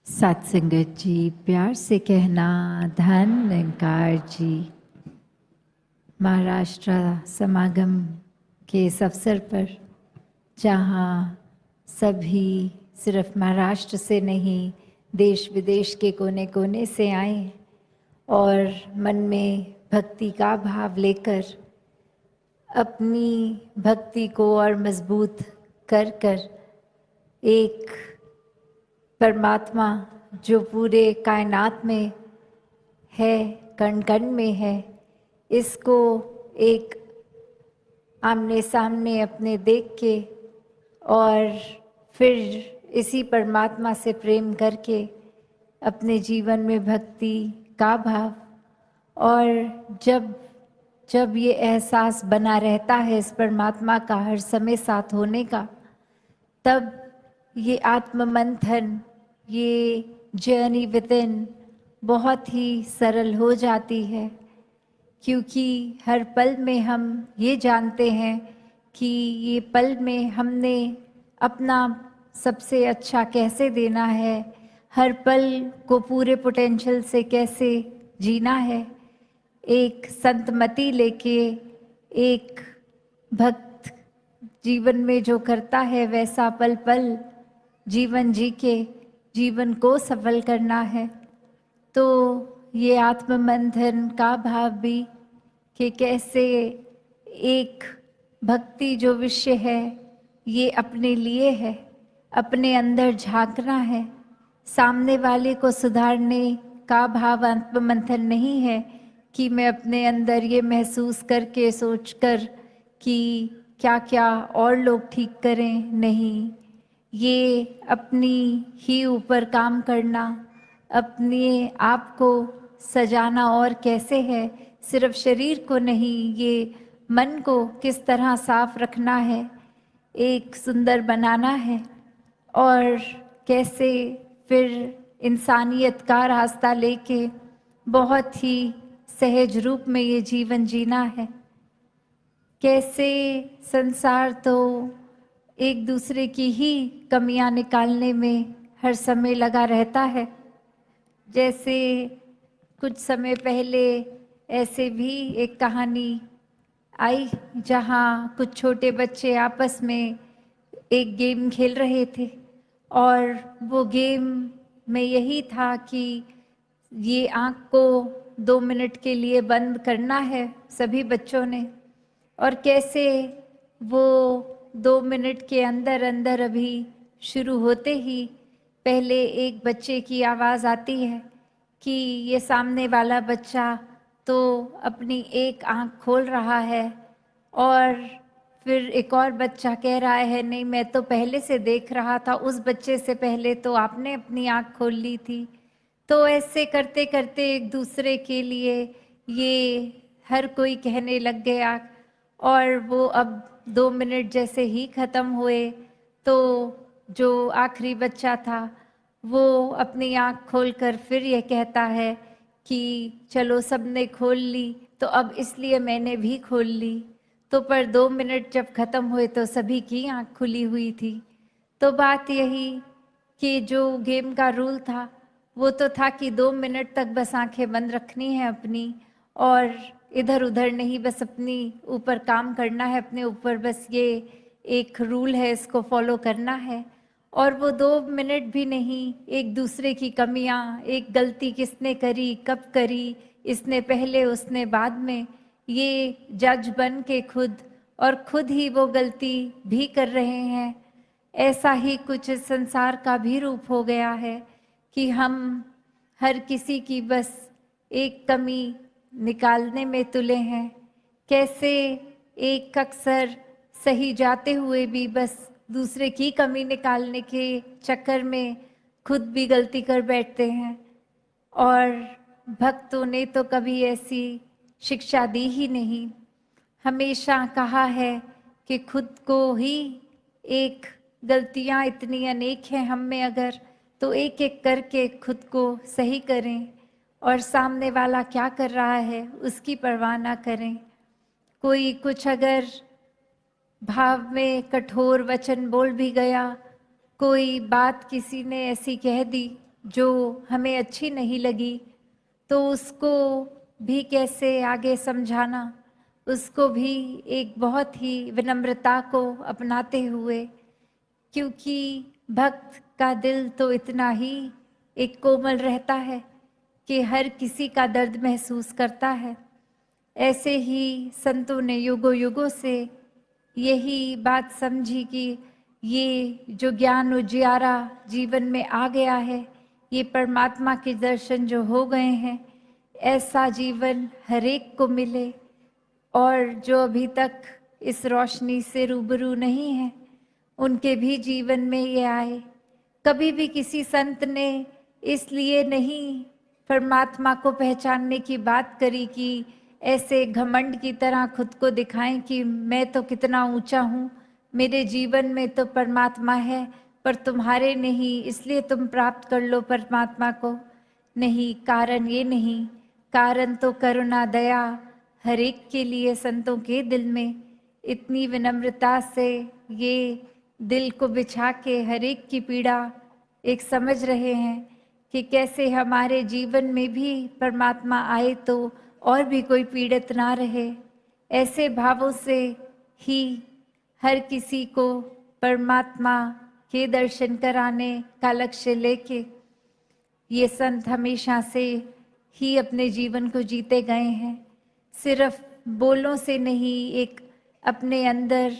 सत्संगत जी, प्यार से कहना धन निरंकार जी। महाराष्ट्र समागम के इस अवसर पर जहाँ सभी सिर्फ महाराष्ट्र से नहीं देश विदेश के कोने कोने से आए और मन में भक्ति का भाव लेकर अपनी भक्ति को और मजबूत कर कर एक परमात्मा जो पूरे कायनात में है, कण कण में है, इसको एक आमने सामने अपने देख के और फिर इसी परमात्मा से प्रेम करके अपने जीवन में भक्ति का भाव, और जब जब ये एहसास बना रहता है इस परमात्मा का हर समय साथ होने का, तब ये आत्म मंथन, ये जर्नी विद इन बहुत ही सरल हो जाती है। क्योंकि हर पल में हम ये जानते हैं कि ये पल में हमने अपना सबसे अच्छा कैसे देना है, हर पल को पूरे पोटेंशियल से कैसे जीना है। एक संतमति लेके एक भक्त जीवन में जो करता है वैसा पल पल जीवन जी के जीवन को सफल करना है। तो ये आत्म मंथन का भाव भी कि कैसे एक भक्ति जो विषय है ये अपने लिए है, अपने अंदर झांकना है। सामने वाले को सुधारने का भाव आत्म मंथन नहीं है कि मैं अपने अंदर ये महसूस करके सोचकर कि क्या क्या और लोग ठीक करें, नहीं, ये अपनी ही ऊपर काम करना, अपने आप को सजाना। और कैसे है, सिर्फ शरीर को नहीं, ये मन को किस तरह साफ रखना है, एक सुंदर बनाना है, और कैसे फिर इंसानियत का रास्ता लेके बहुत ही सहज रूप में ये जीवन जीना है। कैसे संसार तो एक दूसरे की ही कमियां निकालने में हर समय लगा रहता है। जैसे कुछ समय पहले ऐसे भी एक कहानी आई जहाँ कुछ छोटे बच्चे आपस में एक गेम खेल रहे थे, और वो गेम में यही था कि ये आँख को 2 मिनट के लिए बंद करना है सभी बच्चों ने। और कैसे वो 2 मिनट के अंदर अंदर अभी शुरू होते ही पहले एक बच्चे की आवाज़ आती है कि ये सामने वाला बच्चा तो अपनी एक आँख खोल रहा है, और फिर एक और बच्चा कह रहा है नहीं, मैं तो पहले से देख रहा था, उस बच्चे से पहले तो आपने अपनी आँख खोल ली थी। तो ऐसे करते करते एक दूसरे के लिए ये हर कोई कहने लग गया, और वो अब 2 मिनट जैसे ही ख़त्म हुए तो जो आखिरी बच्चा था वो अपनी आँख खोलकर फिर ये कहता है कि चलो सबने खोल ली तो अब इसलिए मैंने भी खोल ली। तो पर 2 मिनट जब ख़त्म हुए तो सभी की आँख खुली हुई थी। तो बात यही कि जो गेम का रूल था वो तो था कि 2 मिनट तक बस आंखें बंद रखनी है अपनी, और इधर उधर नहीं, बस अपनी ऊपर काम करना है, अपने ऊपर बस ये एक रूल है, इसको फॉलो करना है। और वो 2 मिनट भी नहीं, एक दूसरे की कमियां, एक गलती किसने करी, कब करी, इसने पहले उसने बाद में, ये जज बन के खुद और खुद ही वो गलती भी कर रहे हैं। ऐसा ही कुछ इस संसार का भी रूप हो गया है कि हम हर किसी की बस एक कमी निकालने में तुले हैं। कैसे एक अक्सर सही जाते हुए भी बस दूसरे की कमी निकालने के चक्कर में खुद भी गलती कर बैठते हैं। और भक्तों ने तो कभी ऐसी शिक्षा दी ही नहीं, हमेशा कहा है कि खुद को ही एक गलतियां इतनी अनेक हैं हम में, अगर तो एक एक करके खुद को सही करें और सामने वाला क्या कर रहा है उसकी परवाह ना करें। कोई कुछ अगर भाव में कठोर वचन बोल भी गया, कोई बात किसी ने ऐसी कह दी जो हमें अच्छी नहीं लगी, तो उसको भी कैसे आगे समझाना, उसको भी एक बहुत ही विनम्रता को अपनाते हुए, क्योंकि भक्त का दिल तो इतना ही एक कोमल रहता है कि हर किसी का दर्द महसूस करता है। ऐसे ही संतों ने युगों युगों से यही बात समझी कि ये जो ज्ञान उजियारा जीवन में आ गया है, ये परमात्मा के दर्शन जो हो गए हैं, ऐसा जीवन हर एक को मिले। और जो अभी तक इस रोशनी से रूबरू नहीं है, उनके भी जीवन में ये आए। कभी भी किसी संत ने इसलिए नहीं परमात्मा को पहचानने की बात करी कि ऐसे घमंड की तरह खुद को दिखाएं कि मैं तो कितना ऊंचा हूँ, मेरे जीवन में तो परमात्मा है, पर तुम्हारे नहीं, इसलिए तुम प्राप्त कर लो परमात्मा को। नहीं, कारण ये नहीं, कारण तो करुणा दया हर एक के लिए संतों के दिल में इतनी विनम्रता से ये दिल को बिछा के हर एक की पीड़ा एक समझ रहे हैं कि कैसे हमारे जीवन में भी परमात्मा आए तो और भी कोई पीड़ित ना रहे। ऐसे भावों से ही हर किसी को परमात्मा के दर्शन कराने का लक्ष्य लेके ये संत हमेशा से ही अपने जीवन को जीते गए हैं। सिर्फ बोलों से नहीं, एक अपने अंदर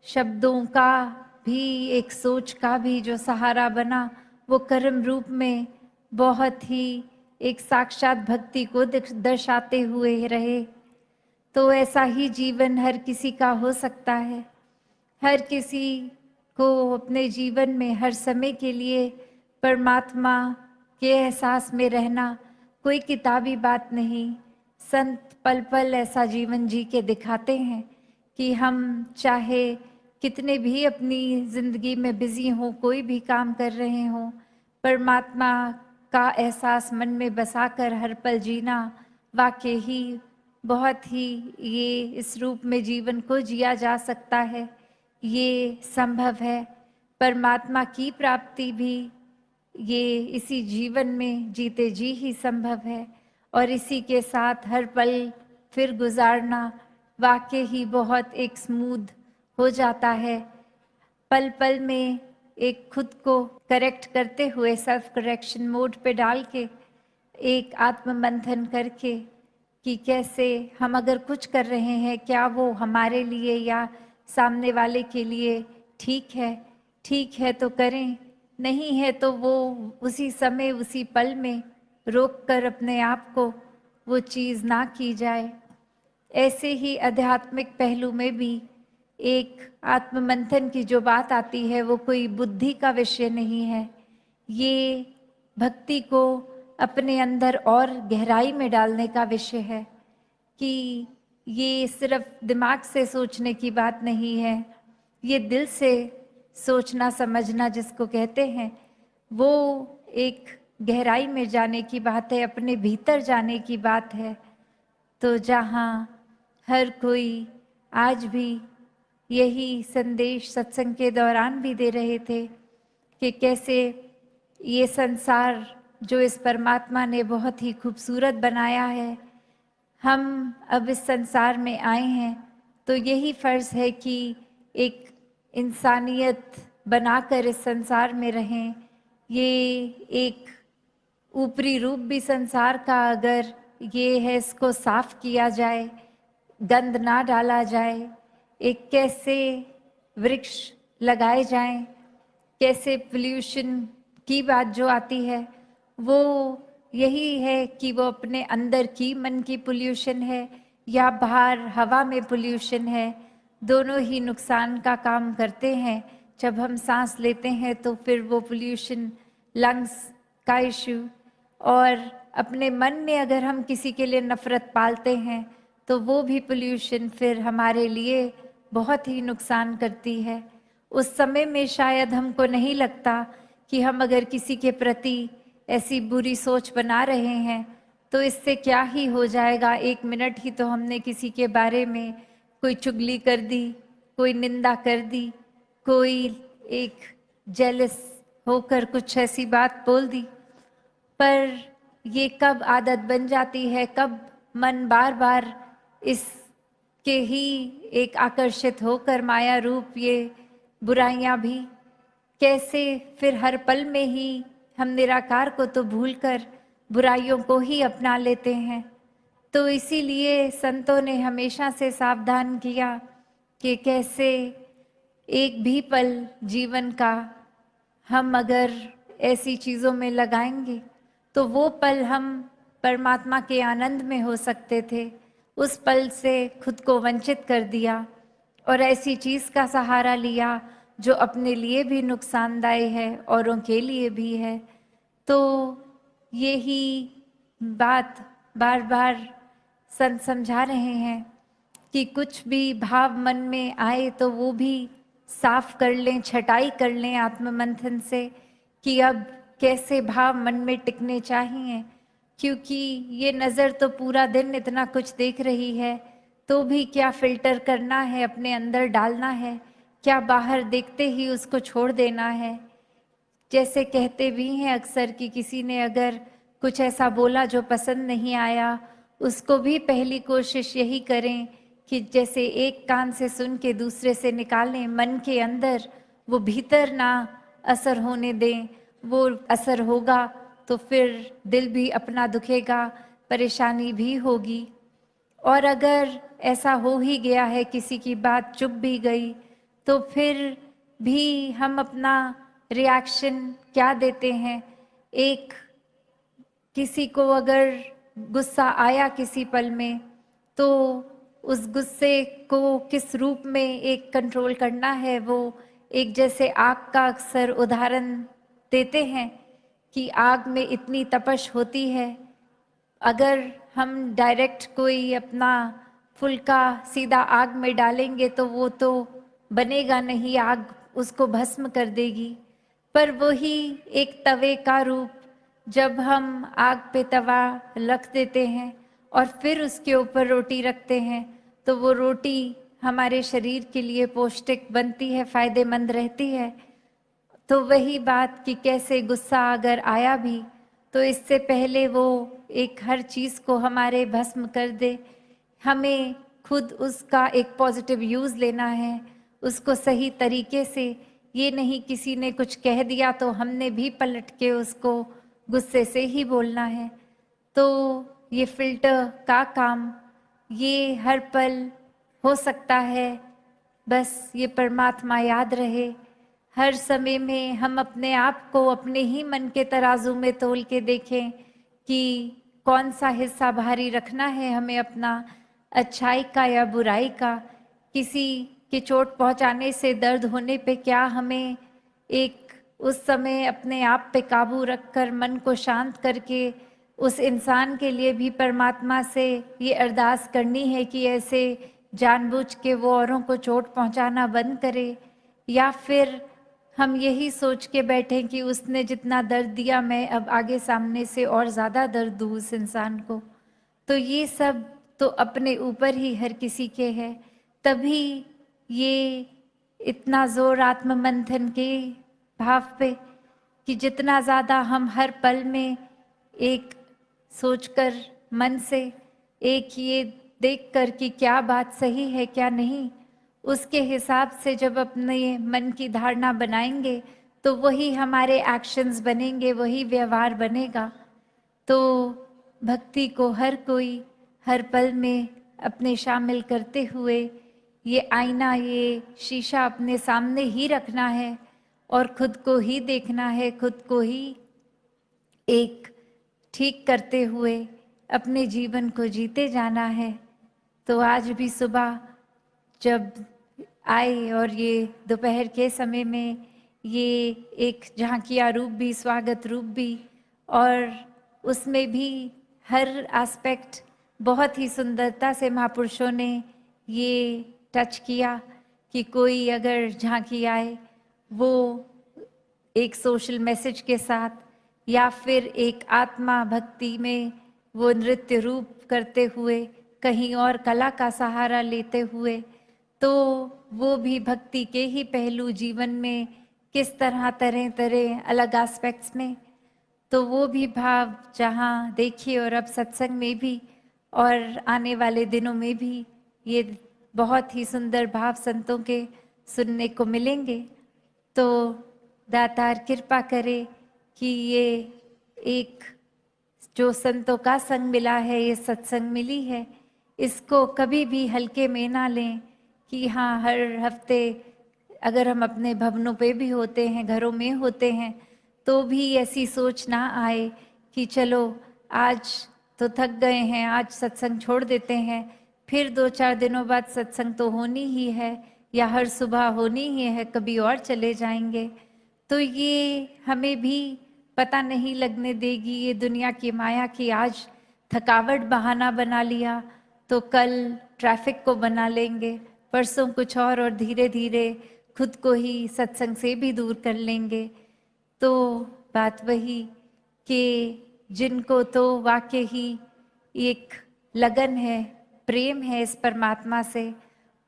शब्दों का भी, एक सोच का भी जो सहारा बना, वो कर्म रूप में बहुत ही एक साक्षात भक्ति को दर्शाते हुए रहे। तो ऐसा ही जीवन हर किसी का हो सकता है। हर किसी को अपने जीवन में हर समय के लिए परमात्मा के एहसास में रहना कोई किताबी बात नहीं। संत पल पल ऐसा जीवन जी के दिखाते हैं कि हम चाहे कितने भी अपनी जिंदगी में बिजी हों, कोई भी काम कर रहे हों, परमात्मा का एहसास मन में बसाकर हर पल जीना वाकई ही बहुत ही ये इस रूप में जीवन को जिया जा सकता है, ये संभव है। परमात्मा की प्राप्ति भी ये इसी जीवन में जीते जी ही संभव है, और इसी के साथ हर पल फिर गुजारना वाकई ही बहुत एक स्मूथ हो जाता है। पल पल में एक खुद को करेक्ट करते हुए, सेल्फ करेक्शन मोड पे डाल के, एक आत्म मंथन करके कि कैसे हम अगर कुछ कर रहे हैं, क्या वो हमारे लिए या सामने वाले के लिए ठीक है। ठीक है तो करें, नहीं है तो वो उसी समय उसी पल में रोक कर अपने आप को वो चीज़ ना की जाए। ऐसे ही आध्यात्मिक पहलू में भी एक आत्ममंथन की जो बात आती है, वो कोई बुद्धि का विषय नहीं है। ये भक्ति को अपने अंदर और गहराई में डालने का विषय है कि ये सिर्फ दिमाग से सोचने की बात नहीं है, ये दिल से सोचना समझना जिसको कहते हैं, वो एक गहराई में जाने की बात है, अपने भीतर जाने की बात है। तो जहाँ हर कोई आज भी यही संदेश सत्संग के दौरान भी दे रहे थे कि कैसे ये संसार जो इस परमात्मा ने बहुत ही खूबसूरत बनाया है, हम अब इस संसार में आए हैं तो यही फर्ज है कि एक इंसानियत बनाकर इस संसार में रहें। ये एक ऊपरी रूप भी संसार का अगर ये है, इसको साफ किया जाए, गंद ना डाला जाए, एक कैसे वृक्ष लगाए जाएं, कैसे पोल्यूशन की बात जो आती है वो यही है कि वो अपने अंदर की मन की पोल्यूशन है या बाहर हवा में पोल्यूशन है, दोनों ही नुकसान का काम करते हैं। जब हम सांस लेते हैं तो फिर वो पोल्यूशन लंग्स का इशू, और अपने मन में अगर हम किसी के लिए नफरत पालते हैं तो वो भी पोल्यूशन फिर हमारे लिए बहुत ही नुकसान करती है। उस समय में शायद हमको नहीं लगता कि हम अगर किसी के प्रति ऐसी बुरी सोच बना रहे हैं तो इससे क्या ही हो जाएगा, 1 मिनट ही तो हमने किसी के बारे में कोई चुगली कर दी, कोई निंदा कर दी, कोई एक जेलस होकर कुछ ऐसी बात बोल दी, पर ये कब आदत बन जाती है, कब मन बार बार इसके ही एक आकर्षित होकर माया रूप ये बुराइयां भी, कैसे फिर हर पल में ही हम निराकार को तो भूलकर बुराइयों को ही अपना लेते हैं। तो इसीलिए संतों ने हमेशा से सावधान किया कि कैसे एक भी पल जीवन का हम अगर ऐसी चीज़ों में लगाएंगे तो वो पल हम परमात्मा के आनंद में हो सकते थे। उस पल से खुद को वंचित कर दिया और ऐसी चीज़ का सहारा लिया जो अपने लिए भी नुकसानदायक है, औरों के लिए भी है। तो यही बात बार बार संत समझा रहे हैं कि कुछ भी भाव मन में आए तो वो भी साफ कर लें, छटाई कर लें आत्ममंथन से कि अब कैसे भाव मन में टिकने चाहिए। क्योंकि ये नज़र तो पूरा दिन इतना कुछ देख रही है, तो भी क्या फिल्टर करना है, अपने अंदर डालना है, क्या बाहर देखते ही उसको छोड़ देना है। जैसे कहते भी हैं अक्सर कि किसी ने अगर कुछ ऐसा बोला जो पसंद नहीं आया, उसको भी पहली कोशिश यही करें कि जैसे एक कान से सुन के दूसरे से निकालें, मन के अंदर वो भीतर ना असर होने दें। वो असर होगा तो फिर दिल भी अपना दुखेगा, परेशानी भी होगी। और अगर ऐसा हो ही गया है, किसी की बात चुप भी गई, तो फिर भी हम अपना रिएक्शन क्या देते हैं। एक किसी को अगर गुस्सा आया किसी पल में, तो उस गुस्से को किस रूप में एक कंट्रोल करना है। वो एक जैसे आग का अक्सर उदाहरण देते हैं कि आग में इतनी तपश होती है, अगर हम डायरेक्ट कोई अपना फुल्का सीधा आग में डालेंगे तो वो तो बनेगा नहीं, आग उसको भस्म कर देगी। पर वही एक तवे का रूप, जब हम आग पे तवा रख देते हैं और फिर उसके ऊपर रोटी रखते हैं, तो वो रोटी हमारे शरीर के लिए पौष्टिक बनती है, फायदेमंद रहती है। तो वही बात कि कैसे गुस्सा अगर आया भी तो इससे पहले वो एक हर चीज़ को हमारे भस्म कर दे, हमें खुद उसका एक पॉजिटिव यूज़ लेना है, उसको सही तरीके से। ये नहीं किसी ने कुछ कह दिया तो हमने भी पलट के उसको गुस्से से ही बोलना है। तो ये फिल्टर का काम ये हर पल हो सकता है, बस ये परमात्मा याद रहे। हर समय में हम अपने आप को अपने ही मन के तराजू में तोल के देखें कि कौन सा हिस्सा भारी रखना है हमें, अपना अच्छाई का या बुराई का। किसी के चोट पहुंचाने से दर्द होने पे क्या हमें एक उस समय अपने आप पे काबू रखकर मन को शांत करके उस इंसान के लिए भी परमात्मा से ये अरदास करनी है कि ऐसे जानबूझ के वो औरों को चोट पहुंचाना बंद करे, या फिर हम यही सोच के बैठें कि उसने जितना दर्द दिया मैं अब आगे सामने से और ज़्यादा दर्द दूँ उस इंसान को। तो ये सब तो अपने ऊपर ही हर किसी के है। तभी ये इतना जोर आत्ममंथन के भाव पे कि जितना ज़्यादा हम हर पल में एक सोचकर मन से, एक ये देखकर कि क्या बात सही है क्या नहीं, उसके हिसाब से जब अपने मन की धारणा बनाएंगे तो वही हमारे एक्शंस बनेंगे, वही व्यवहार बनेगा। तो भक्ति को हर कोई हर पल में अपने शामिल करते हुए ये आईना, ये शीशा अपने सामने ही रखना है और खुद को ही देखना है, खुद को ही एक ठीक करते हुए अपने जीवन को जीते जाना है। तो आज भी सुबह जब आए और ये दोपहर के समय में ये एक झांकिया रूप भी, स्वागत रूप भी, और उसमें भी हर एस्पेक्ट बहुत ही सुंदरता से महापुरुषों ने ये टच किया कि कोई अगर झांकी आए वो एक सोशल मैसेज के साथ या फिर एक आत्मा भक्ति में वो नृत्य रूप करते हुए, कहीं और कला का सहारा लेते हुए, तो वो भी भक्ति के ही पहलू जीवन में किस तरह तरह तरह अलग एस्पेक्ट्स में। तो वो भी भाव जहाँ देखिए, और अब सत्संग में भी और आने वाले दिनों में भी ये बहुत ही सुंदर भाव संतों के सुनने को मिलेंगे। तो दातार कृपा करे कि ये एक जो संतों का संग मिला है, ये सत्संग मिली है, इसको कभी भी हल्के में ना लें कि हाँ हर हफ्ते अगर हम अपने भवनों पे भी होते हैं, घरों में होते हैं, तो भी ऐसी सोच ना आए कि चलो आज तो थक गए हैं, आज सत्संग छोड़ देते हैं, फिर 2-4 दिनों बाद सत्संग तो होनी ही है या हर सुबह होनी ही है, कभी और चले जाएंगे। तो ये हमें भी पता नहीं लगने देगी ये दुनिया की माया कि आज थकावट बहाना बना लिया तो कल ट्रैफिक को बना लेंगे, परसों कुछ और धीरे धीरे खुद को ही सत्संग से भी दूर कर लेंगे। तो बात वही कि जिनको तो वाकई ही एक लगन है, प्रेम है इस परमात्मा से,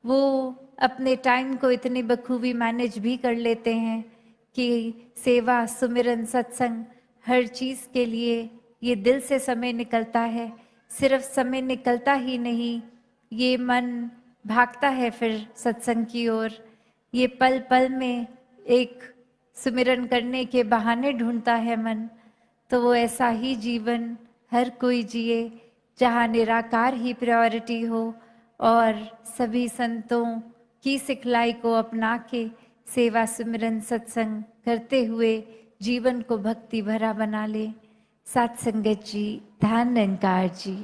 वो अपने टाइम को इतनी बखूबी मैनेज भी कर लेते हैं कि सेवा, सुमिरन, सत्संग हर चीज़ के लिए ये दिल से समय निकलता है। सिर्फ समय निकलता ही नहीं, ये मन भागता है फिर सत्संग की ओर। ये पल पल में एक सुमिरन करने के बहाने ढूंढता है मन। तो वो ऐसा ही जीवन हर कोई जिए जहाँ निराकार ही प्रायोरिटी हो और सभी संतों की सिखलाई को अपना के सेवा, सुमिरन, सत्संग करते हुए जीवन को भक्ति भरा बना ले। सात संगत जी, धन निरंकार जी।